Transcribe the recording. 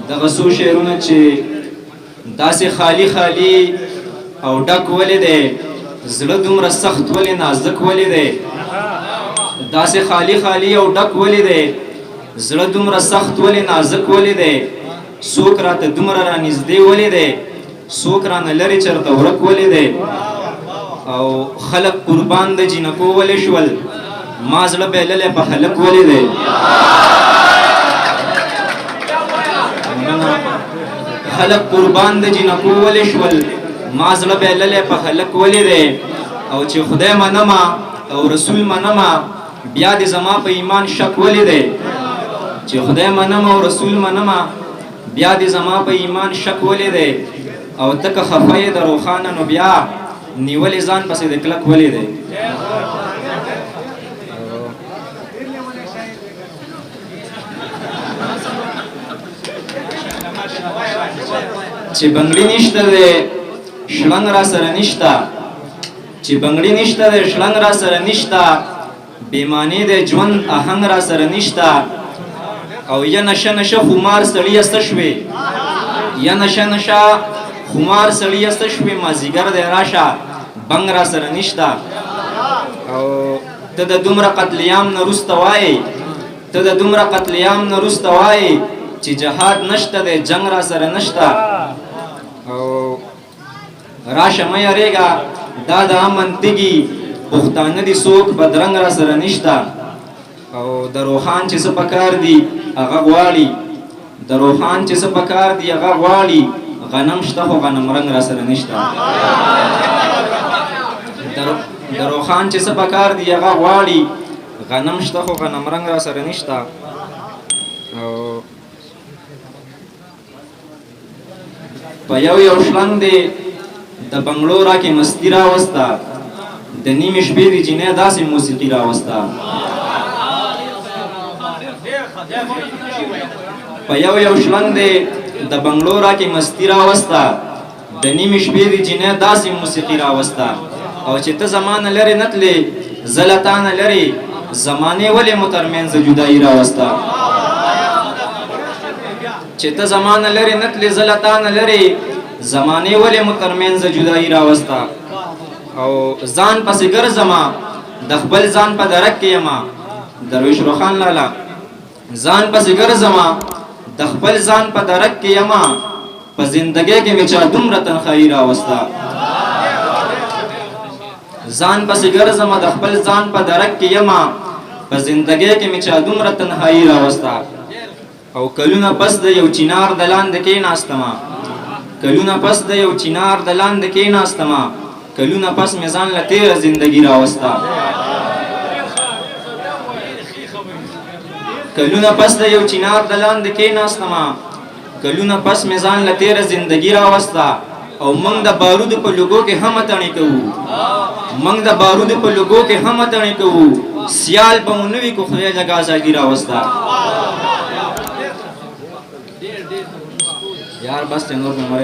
دغه څو شعرونه چې داسې خالی خالی او ډک ولې دی، زړه دومره سخت ولې نازک ولې دی، داسې خالی خالی او ډک ولې دی، زړه دومره سخت ولې نازک ولې دی، څوک راته دومره رانږدې ولې دی، څوک رانه لرې چېرته ورک ولې دی، او خلک قربان د جینکو ولې شول، ما زړه بایللی په هلک ولې دی. خلق قربان د جینکو ولې شول، ما زړه بایللی په هلک ولې دی، او چې خدای منمه او رسول منمه بیا دې زما په ایمان شک ولې دی، چې خدای منمه او رسول منمه بیا دې زما په ایمان شک ولې دی، او ته که خفه یې د روښانه نو بیا نیولې ځان پسې د کلک ولې دی. چې بنګړي نشته دی شړنګ را سره نشته، چې بنګړي نشته دی شړنګ را سره نشته، بېمانې دی ژوند آهنګ را سره نشته، او یا نشه نشه خمار سړي استه شوې، یا نشه نشه خمار سړي استه شوې، مازدیګر دی راشه بنګ را سره نشته، او ته د دومره قتلیام نه وروسته وایې، ته د دومره قتلیام نه وروسته وایې چې جهاد نشته دی جنگ را سره نشته، او راشه مه یریږه دا د امن تږي پښتانه دي څوک بدرنګ را سره نشته، او د روښان چې څه پکار دي هغه غواړي، د روښان چې څه پکار دي هغه غواړي، غنم شته خو غنم رنګ را سره نشته، د روښان چې څه پکار دي هغه غواړي، غنم شته خو غنم رنګ را سره نشته. او په یو یو شلنګ دی د بنګړو راکې مستی راوسته، د نیمې شپې د جینۍ داسې موسیقي راوسته، په یو یو شلنګ دی د بنګړو راکې مستی راوسته، د نیمې شپې د جینۍ داسې موسیقي راوسته، او چې ته زمانه لرې نه تلې زه له تا نه لرې، زمانې ولې مو ترمنځ جدایي راوسته، چې ته زمانه لرې نه تلې زه له تا نه لرې، زمانې ولې مو ترمنځ جدایي راوسته، او ځان پسې ګرځمه د خپل ځان په درک کې یمه، درویش روښان لالا ځان پسې ګرځمه د خپل ځان په درک کې یمه، په زندګۍ کې مې چا دومره تنخایي راوسته، ځان پسې ګرځمه د خپل ځان په درک کې یمه، په زندګۍ کې مې چا دومره تنهایي راوسته، او کلونه پس د یو چینار د لاندې کېناستمه، کلونه پس د یو چینار د لاندې کېناستمه، کلونه پس مې ځان له تېره زندګي راوسته، کلونه پس د یو چینار د لاندې کېناستمه، کلونه پس مې ځان له تېره زندګي راوسته، او موږ د بارودو په لوګو کې هم اتڼې کوو، موږ د بارودو په لوګو کې هم اتڼې کوو، سیال به مو نه وي که خدای جګه ازادي راوسته. यार बस चंदोर में हमारे